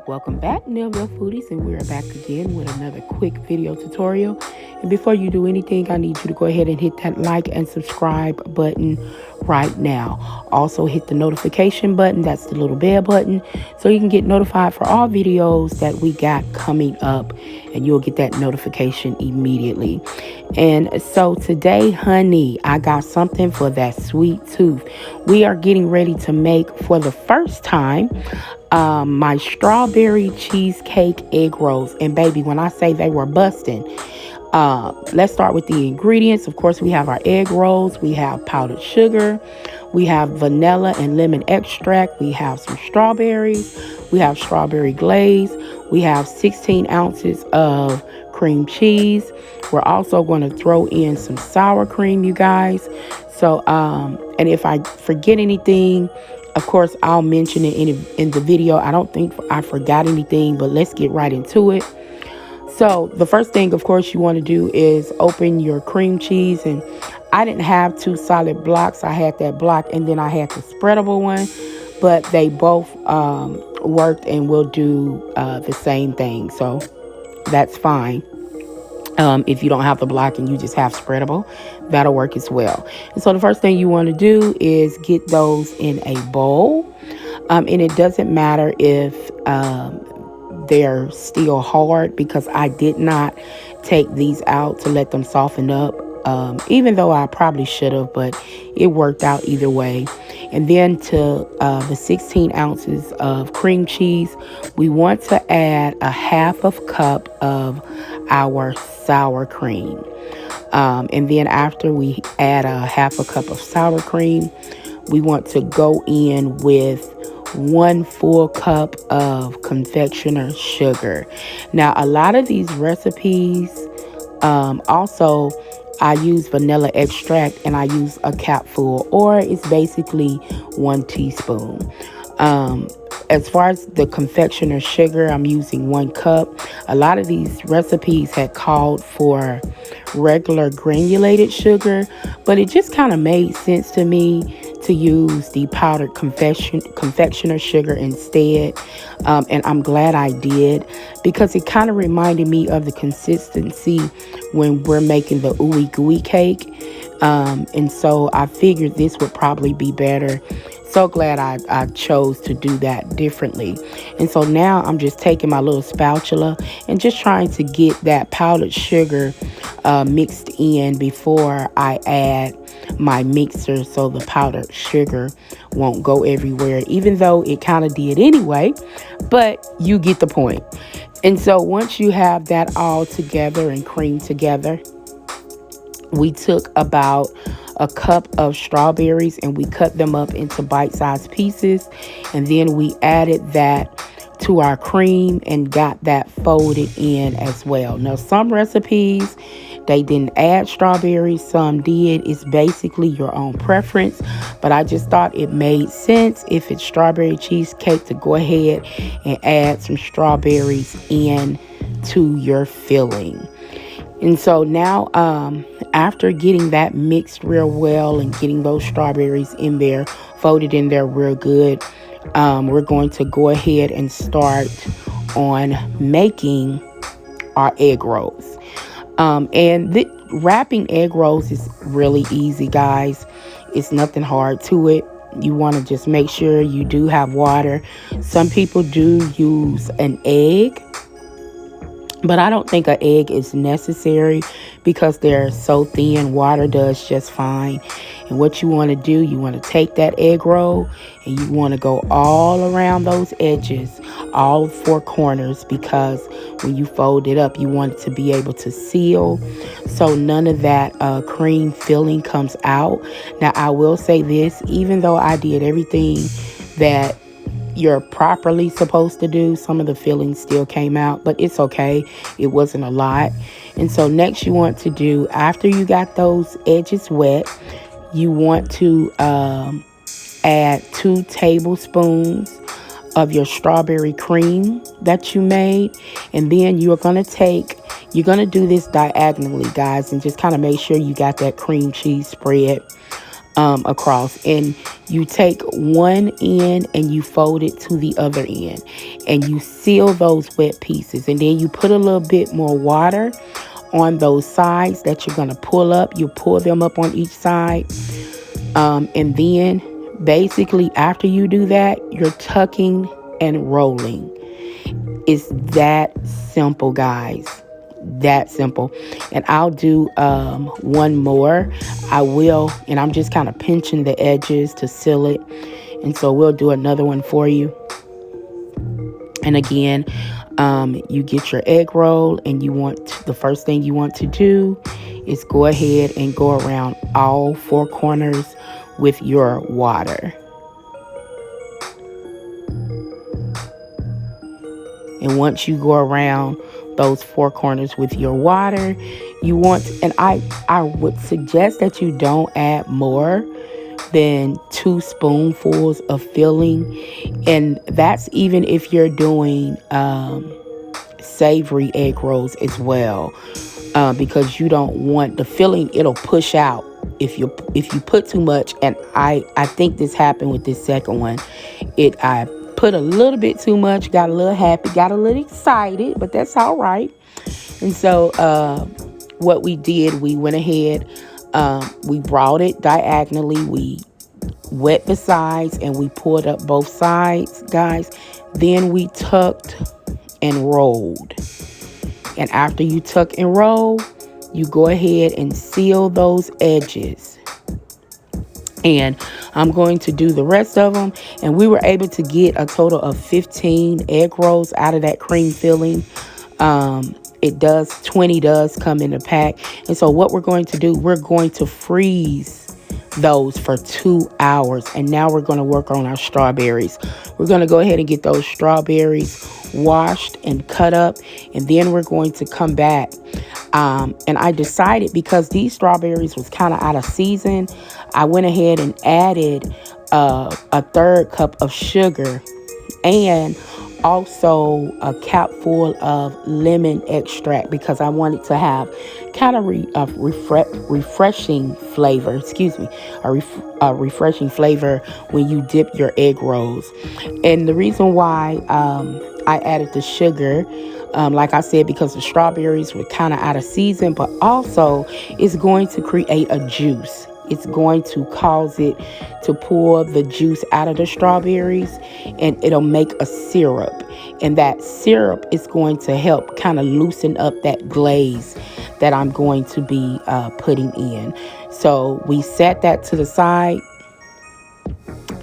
welcome back, Millville Foodies, and we're back again with another quick video tutorial. And before you do anything, I need you to go ahead and hit that like and subscribe button right now. Also hit the notification button, that's the little bell button, so you can get notified for all videos that we got coming up, and you'll get that notification immediately. And so today, honey, I got something for that sweet tooth. We are getting ready to make, for the first time, my strawberry cheesecake egg rolls. And baby, when I say they were busting, let's start with the ingredients. Of course, we have our egg rolls, we have powdered sugar, we have vanilla and lemon extract, we have some strawberries, we have strawberry glaze, we have 16 ounces of cream cheese. We're also going to throw in some sour cream, you guys. So and if I forget anything, of course, I'll mention it in the video. I don't think I forgot anything, but let's get right into it. So the first thing, of course, you want to do is open your cream cheese. And I didn't have two solid blocks. I had that block and then I had the spreadable one. But they both worked and will do the same thing. So that's fine. If you don't have the block and you just have spreadable, that'll work as well. And so the first thing you want to do is get those in a bowl. And it doesn't matter if they're still hard, because I did not take these out to let them soften up, even though I probably should have, but it worked out either way. And then to the 16 ounces of cream cheese, we want to add a half of cup of our sour cream. And then after we add a half a cup of sour cream, we want to go in with 1 full cup of confectioner sugar. Now, a lot of these recipes, also I use vanilla extract and I use a capful, or it's basically 1 teaspoon. As far as the confectioner sugar, I'm using 1 cup. A lot of these recipes had called for regular granulated sugar, but it just kind of made sense to me to use the powdered confectioner sugar instead. And I'm glad I did, because it kind of reminded me of the consistency when we're making the ooey gooey cake. And so I figured this would probably be better. So glad I chose to do that differently. And so now I'm just taking my little spatula and just trying to get that powdered sugar mixed in before I add my mixer, so the powdered sugar won't go everywhere, even though it kind of did anyway, but you get the point. And so once you have that all together and creamed together, we took about a cup of strawberries and we cut them up into bite-sized pieces, and then we added that to our cream and got that folded in as well. Now, some recipes, they didn't add strawberries, some did. It's basically your own preference, but I just thought it made sense, if it's strawberry cheesecake, to go ahead and add some strawberries in to your filling. And so now, after getting that mixed real well and getting those strawberries in there, folded in there real good, we're going to go ahead and start on making our egg rolls. And wrapping egg rolls is really easy, guys. It's nothing hard to it. You want to just make sure you do have water. Some people do use an egg, but I don't think an egg is necessary because they're so thin. Water does just fine. And what you want to do, you want to take that egg roll and you want to go all around those edges, all 4 corners, because when you fold it up, you want it to be able to seal, so none of that cream filling comes out. Now, I will say this, even though I did everything that you're properly supposed to do, some of the filling still came out, but it's okay. It wasn't a lot. And so next you want to do, after you got those edges wet, you want to add 2 tablespoons of your strawberry cream that you made. And then you're going to do this diagonally, guys, and just kind of make sure you got that cream cheese spread across, and you take one end and you fold it to the other end, and you seal those wet pieces, and then you put a little bit more water on those sides that you're going to pull up. You pull them up on each side, and then basically after you do that, you're tucking and rolling. It's that simple, guys. That simple. And I'll do one more. I will, and I'm just kind of pinching the edges to seal it, and so we'll do another one for you. And again, you get your egg roll, and the first thing you want to do is go ahead and go around all four corners with your water. And once you go around those four corners with your water, and I would suggest that you don't add more than 2 spoonfuls of filling. And that's even if you're doing savory egg rolls as well, because you don't want the filling. It'll push out if you put too much. And I think this happened with this second one. I put a little bit too much, got a little happy, got a little excited, but that's all right. And so what we did, we went ahead, we brought it diagonally, we wet the sides, and we pulled up both sides, guys. Then we tucked and rolled. And after you tuck and roll, you go ahead and seal those edges. And I'm going to do the rest of them. And we were able to get a total of 15 egg rolls out of that cream filling. 20 does come in a pack. And so what we're going to do, we're going to freeze those for 2 hours. And now we're going to work on our strawberries. We're going to go ahead and get those strawberries washed and cut up. And then we're going to come back. And I decided, because these strawberries was kind of out of season, I went ahead and added a 1/3 cup of sugar, and also a cap full of lemon extract, because I wanted to have kind of refreshing flavor, a refreshing flavor when you dip your egg rolls. And the reason why I added the sugar, like I said, because the strawberries were kind of out of season, but also it's going to create a juice. It's going to cause it to pour the juice out of the strawberries, and it'll make a syrup. And that syrup is going to help kind of loosen up that glaze that I'm going to be putting in. So we set that to the side.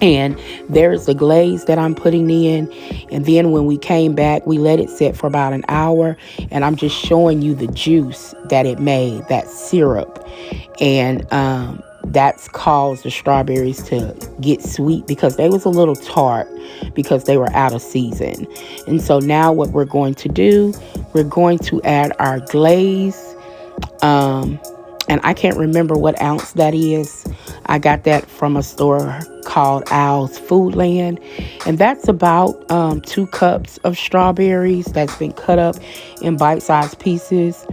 And there's the glaze that I'm putting in. And then when we came back, we let it sit for about an hour. And I'm just showing you the juice that it made, that syrup. And that's caused the strawberries to get sweet, because they was a little tart because they were out of season. And so now what we're going to do, we're going to add our glaze. And I can't remember what ounce that is. I got that from a store called Al's Foodland. And that's about 2 cups of strawberries that's been cut up in bite-sized pieces.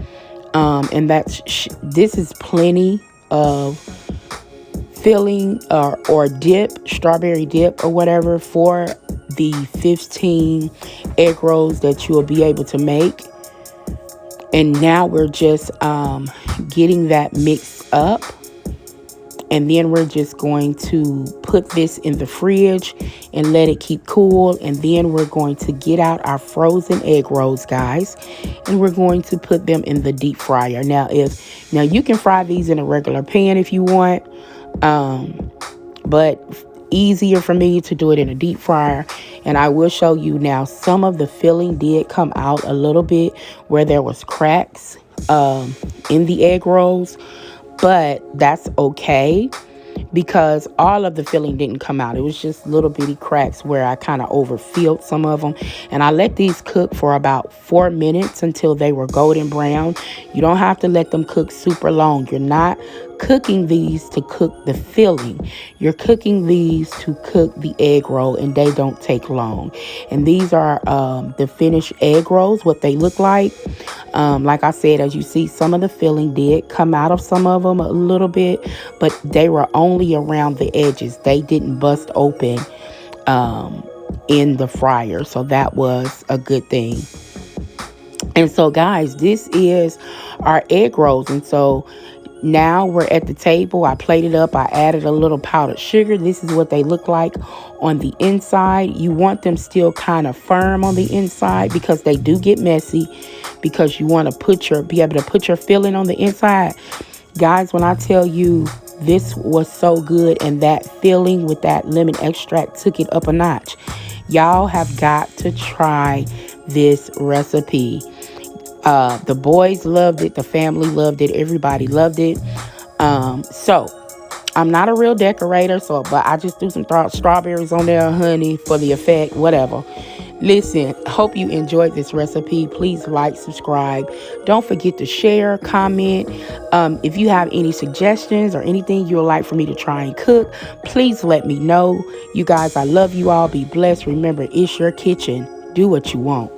And this is plenty of filling or dip, strawberry dip or whatever, for the 15 egg rolls that you'll be able to make. And now we're just getting that mixed up. And then we're just going to put this in the fridge and let it keep cool. And then we're going to get out our frozen egg rolls, guys. And we're going to put them in the deep fryer. Now you can fry these in a regular pan if you want. But easier for me to do it in a deep fryer. And I will show you now, some of the filling did come out a little bit where there was cracks in the egg rolls. But that's okay, because all of the filling didn't come out. It was just little bitty cracks where I kind of overfilled some of them. And I let these cook for about 4 minutes until they were golden brown. You don't have to let them cook super long. You're not cooking these to cook the filling. You're cooking these to cook the egg roll, and they don't take long. And these are the finished egg rolls, what they look like. Like I said, as you see, some of the filling did come out of some of them a little bit, but they were only around the edges. They didn't bust open in the fryer, so that was a good thing. And so, guys, this is our egg rolls. And so now we're at the table. I plated up. I added a little powdered sugar. This is what they look like on the inside. You want them still kind of firm on the inside because they do get messy, because you want to be able to put your filling on the inside. Guys, when I tell you this was so good, and that filling with that lemon extract took it up a notch. Y'all have got to try this recipe. The boys loved it. The family loved it. Everybody loved it. So I'm not a real decorator, but I just threw some strawberries on there, honey, for the effect, whatever. Listen, hope you enjoyed this recipe. Please like, subscribe. Don't forget to share, comment. If you have any suggestions or anything you would like for me to try and cook, please let me know. You guys, I love you all. Be blessed. Remember, it's your kitchen. Do what you want.